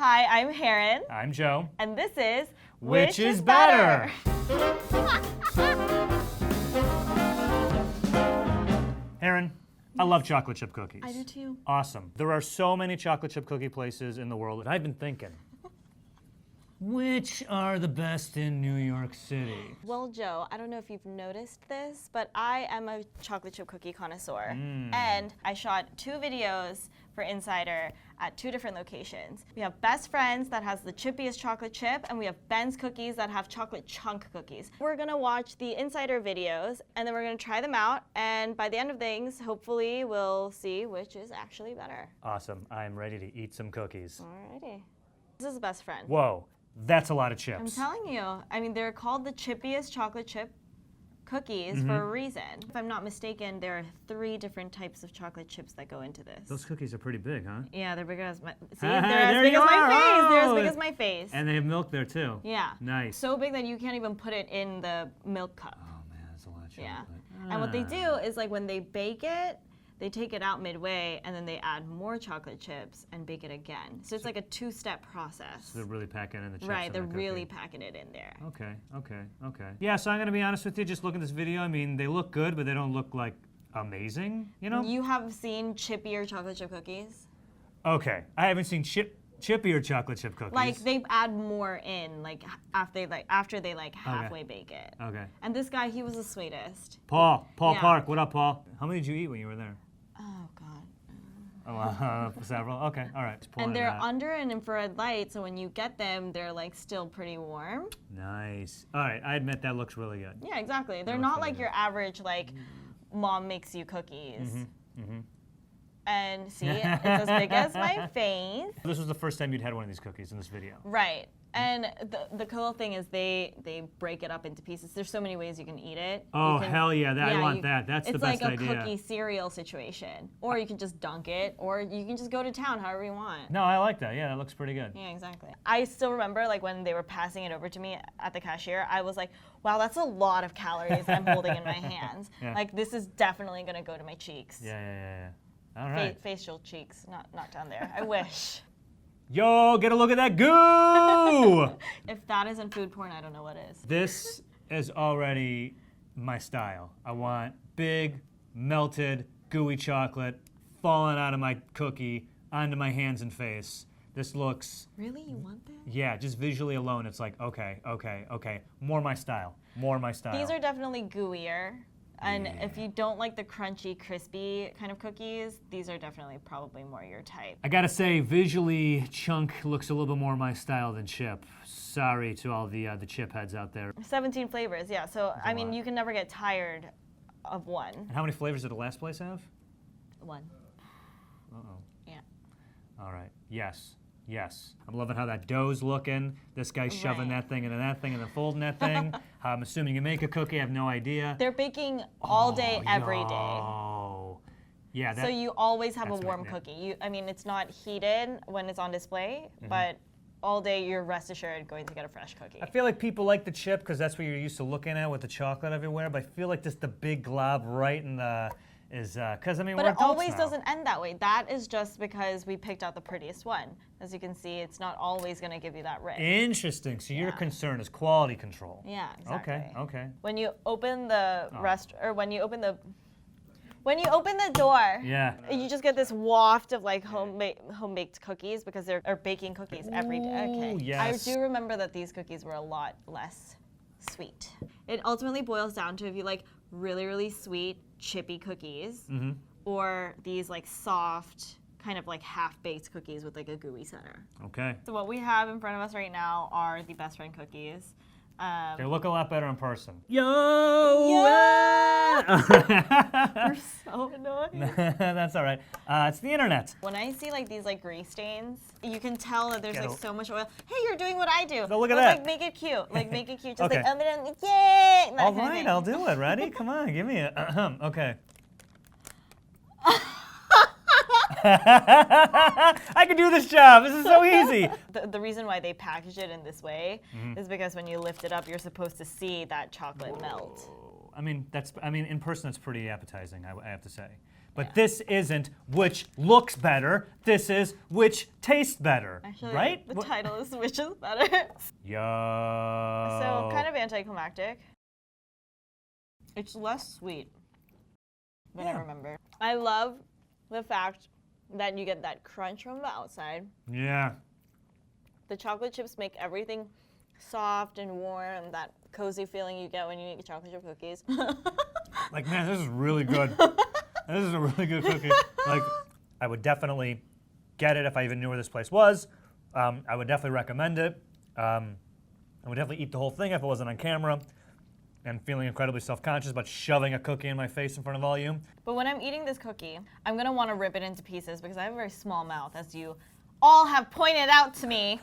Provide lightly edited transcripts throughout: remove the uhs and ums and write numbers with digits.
Hi, I'm Herrine. I'm Joe. And this is Which is Better? Herrine, I love chocolate chip cookies. I do too. Awesome. There are so many chocolate chip cookie places in the world, and I've been thinking, which are the best in New York City? Well, Joe, I don't know if you've noticed this, but I am a chocolate chip cookie connoisseur. And I shot 2 videos for Insider at 2 different locations. We have Besfren that has the chippiest chocolate chip, and we have Ben's Cookies that have chocolate chunk cookies. We're gonna watch the Insider videos, and then we're gonna try them out, and by the end of things, hopefully we'll see which is actually better. Awesome. I'm ready to eat some cookies. Alrighty. This is Besfren. Whoa, that's a lot of chips. I'm telling you, I mean, they're called the chippiest chocolate chip cookies for a reason. If I'm not mistaken, there are 3 different types of chocolate chips that go into this. Those cookies are pretty big, huh? Yeah, they're big as my, see, There they're as big you as my are. face. They're as Oh. big as my face. And they have milk there too. Yeah. Nice. So big that you can't even put it in the milk cup. Oh man, that's a lot of chocolate. Yeah. And what they do is like when they bake it, they take it out midway and then they add more chocolate chips and bake it again. So it's like a 2-step process. So they're really packing in the chips. Right, in they're the really cookie. packing it in there. Okay. Yeah, so I'm gonna be honest with you, just looking at this video, I mean, they look good, but they don't look like amazing, you know? You have seen chippier chocolate chip cookies? Okay, I haven't seen chippier chocolate chip cookies. Like they add more in, like after they halfway bake it. Okay. And this guy, he was the sweetest. Paul Yeah. Park, what up, Paul? How many did you eat when you were there? Oh God. Oh, several. Okay, all right. Just pulling And it they're out. under an infrared light, so when you get them, they're like still pretty warm. Nice. All right, I admit that looks really good. Yeah, exactly. They're looks not really like your average like mom makes you cookies. And see, it's as big as my face. This was the first time you'd had one of these cookies in this video. Right. And the cool thing is they break it up into pieces. There's so many ways you can eat it. Oh, You can- hell yeah, I want you- that. That's the it's best like a idea. cookie cereal situation. Or you can just dunk it, or you can just go to town however you want. No, I like that. Yeah, that looks pretty good. Yeah, exactly. I still remember like when they were passing it over to me at the cashier, I was like, wow, that's a lot of calories I'm holding in my hands. Yeah. Like this is definitely gonna go to my cheeks. Yeah. All right. Facial cheeks, not down there. I wish. Yo, get a look at that goo! If that isn't food porn, I don't know what is. This is already my style. I want big, melted, gooey chocolate falling out of my cookie onto my hands and face. This looks, Really? You want that? yeah, just visually alone, it's like, okay. More my style. These are definitely gooier. And if you don't like the crunchy, crispy kind of cookies, these are definitely probably more your type. I gotta say, visually, chunk looks a little bit more my style than chip. Sorry to all the chip heads out there. 17 flavors, yeah. So, I mean, lot. you can never get tired of one. And how many flavors did the last place have? One. Uh-oh. Yeah. All right. Yes. I'm loving how that dough's looking. This guy's shoving Right. that thing into that thing and then folding that thing. I'm assuming you make a cookie. I have no idea. They're baking all day, every day. Oh. Yeah. So you always have a that's warm right, cookie. I mean, it's not heated when it's on display, but all day you're rest assured going to get a fresh cookie. I feel like people like the chip because that's what you're used to looking at with the chocolate everywhere. But I feel like just the big glob right in the is because I mean But we're it adults always now. doesn't end that way. That is just because we picked out the prettiest one. As you can see, it's not always going to give you that rich. Interesting. So your Yeah. concern is quality control. Yeah, exactly. Okay. When you open the when you open the door, Yeah. you just get this waft of like home-baked cookies because they're baking cookies every day. Okay. Ooh, yes. I do remember that these cookies were a lot less sweet. It ultimately boils down to if you like really, really sweet, chippy cookies, or these like soft, kind of like half-baked cookies with like a gooey center. Okay. So what we have in front of us right now are the Besfren cookies. They look a lot better in person. Yo! We're so annoying. That's all right. It's the internet. When I see like these like grease stains, you can tell that there's Get like a- so much oil. Hey, you're doing what I do. So look at Let's, that. Like make it cute. Like make it cute. Just Okay. like yay. that All kind of right, thing. I'll do it. Ready? Come on, give me a okay. I can do this job. This is so easy. The reason why they package it in this way is because when you lift it up, you're supposed to see that chocolate melt. I mean, in person, it's pretty appetizing, I have to say. But this isn't which looks better. This is which tastes better. Actually, right? the title is which is better. Yo. So kind of anticlimactic. It's less sweet than I remember. I love the fact that you get that crunch from the outside. Yeah. The chocolate chips make everything soft and warm, that cozy feeling you get when you eat chocolate chip cookies. Like, man, this is really good. This is a really good cookie. Like, I would definitely get it if I even knew where this place was. I would definitely recommend it. I would definitely eat the whole thing if it wasn't on camera. And feeling incredibly self-conscious about shoving a cookie in my face in front of all you. But when I'm eating this cookie, I'm gonna want to rip it into pieces because I have a very small mouth, as you all have pointed out to me.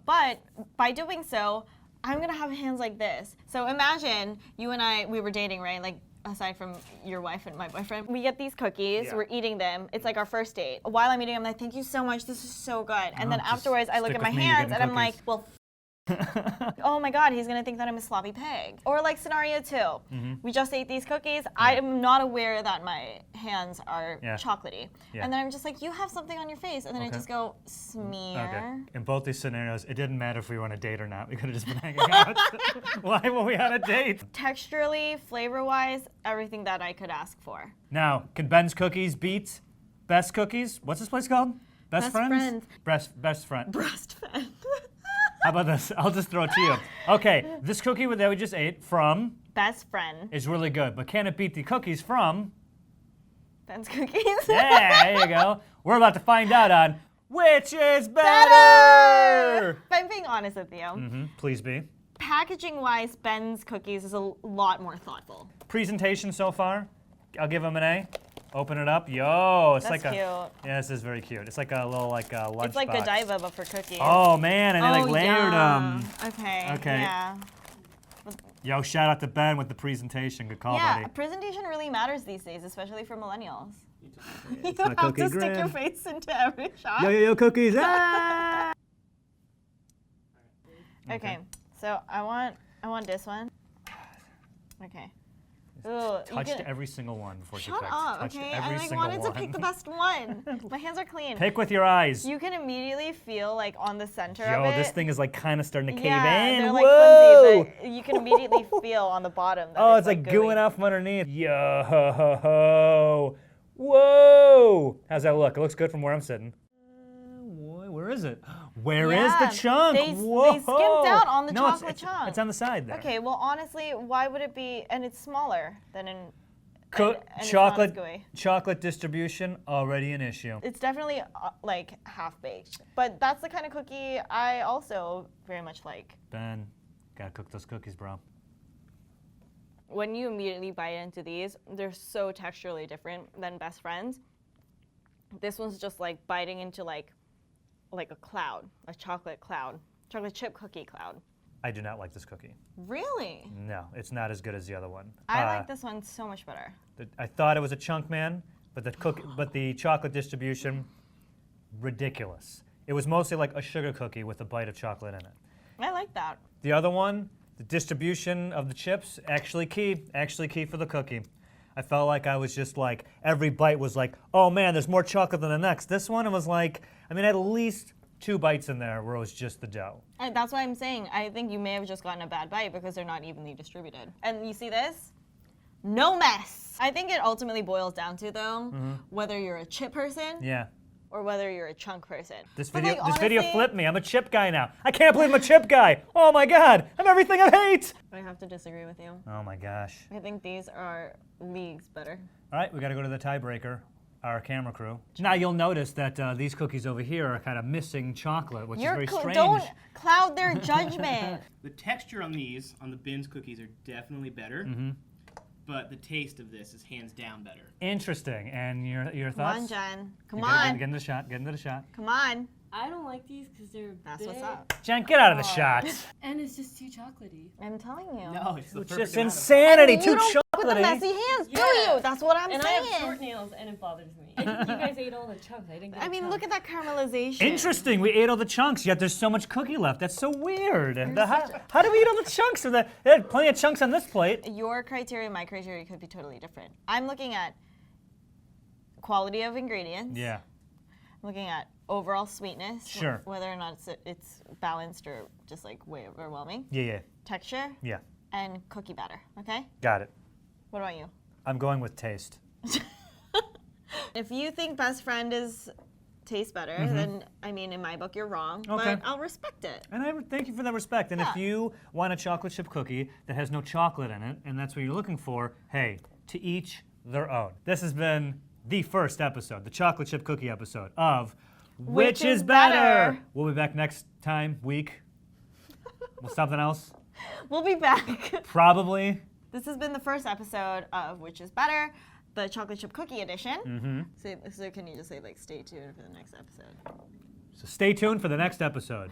But by doing so, I'm gonna have hands like this. So imagine you and I, we were dating, right? Like, aside from your wife and my boyfriend, we get these cookies, we're eating them. It's like our first date. While I'm eating them, I'm like, thank you so much, this is so good. And then afterwards, I look at my hands and I'm like, well, oh my God, he's gonna think that I'm a sloppy pig. Or like scenario 2, we just ate these cookies. I am not aware that my hands are chocolatey. And then I'm just like, you have something on your face. And then I just go, smear. Okay. In both these scenarios, it didn't matter if we were on a date or not. We could have just been hanging out. Why were we on a date? Texturally, flavor-wise, everything that I could ask for. Now, can Ben's Cookies beat Best Cookies? What's this place called? Best Friends? Best Friend. Breastfed. How about this? I'll just throw it to you. Okay, this cookie that we just ate from Besfren. is really good, but can it beat the cookies from Ben's Cookies. Yeah, there you go. We're about to find out on which is better. If I'm being honest with you, Please be. packaging-wise, Ben's Cookies is a lot more thoughtful. Presentation so far, I'll give them an A. Open it up. Yo, it's That's like cute. Yeah, this is very cute. It's like a little lunch It's like box. Godiva, but for cookies. Oh man, and they like layered yeah. them. Okay. Yeah. Yo, shout out to Ben with the presentation. Good call, Yeah, buddy. presentation really matters these days, especially for millennials. You my have cookie to stick grin. your face into every shot. Yo, cookies. Ah! Okay, so I want this one. Okay. Ooh, Touched every single one before she Shut picked. up, Touched okay? every I like single wanted one. to pick the best one. My hands are clean. Pick with your eyes. You can immediately feel like on the center Yo, of it. this thing is like kind of starting to cave yeah, in. they're like Whoa! flimsy, but you can immediately feel on the bottom that Oh, it's like gooey. gooing out from underneath. Yo, whoa! How's that look? It looks good from where I'm sitting. Where is it? Where is the chunk? Whoa! They skimped out on the chocolate chunk. It's on the side there. Okay, well honestly, why would it be? And it's smaller than in. And it's not as Chocolate, gooey. chocolate distribution already an issue. It's definitely like half baked, but that's the kind of cookie I also very much like. Ben, gotta cook those cookies, bro. When you immediately bite into these, they're so texturally different than Best Friends. This one's just like biting into like a cloud, a chocolate cloud, chocolate chip cookie cloud. I do not like this cookie. Really? No, it's not as good as the other one. I like this one so much better. I thought it was a chunk man, but the chocolate distribution, ridiculous. It was mostly like a sugar cookie with a bite of chocolate in it. I like that. The other one, the distribution of the chips, actually key for the cookie. I felt like I was just like, every bite was like, oh man, there's more chocolate than the next. This one, it was like, I mean, at least 2 bites in there where it was just the dough. And that's why I'm saying, I think you may have just gotten a bad bite because they're not evenly distributed. And you see this? No mess. I think it ultimately boils down to, though, whether you're a chip person or whether you're a chunk person. This But, video, like, this video honestly, flipped me. I'm a chip guy now. I can't believe I'm a chip guy. Oh my God, I'm everything I hate. I have to disagree with you. Oh my gosh. I think these are leagues better. All right, we got to go to the tiebreaker. Our camera crew. Now you'll notice that these cookies over here are kind of missing chocolate, which is very strange. Don't cloud their judgment. The texture on these, on the Ben's cookies, are definitely better. But the taste of this is hands down better. Interesting. And your Come thoughts? on, Jen. Come Get on. into the shot. Get into the shot. Come on. I don't like these because they're That's big, what's up. Jen, get out of the shot. and it's just too chocolatey. I'm telling you. No, it's the It's perfect just amount of- insanity. You Too don't f with the chocolatey. messy hands, do Yeah. you? That's what I'm And I saying. have short nails, and it bothers me. And you guys ate all the chunks. I didn't get I mean, look at that caramelization. Interesting. We ate all the chunks, yet there's so much cookie left. That's so weird. How do we eat all the chunks? They had plenty of chunks on this plate. Your criteria and my criteria could be totally different. I'm looking at quality of ingredients. Yeah. I'm looking at overall sweetness. Sure. Whether or not it's balanced or just like way overwhelming. Yeah. Texture Yeah. and cookie batter. Okay. Got it. What about you? I'm going with taste. If you think Besfren tastes better, then I mean, in my book, you're wrong. Okay. But I'll respect it. And I thank you for that respect. And if Yeah. you want a chocolate chip cookie that has no chocolate in it, and that's what you're looking for, hey, to each their own. This has been the first episode, the chocolate chip cookie episode of Which is Better? We'll be back next week. With something else? We'll be back. Probably. This has been the first episode of Which is Better, the chocolate chip cookie edition. So can you just say, like, stay tuned for the next episode? So stay tuned for the next episode.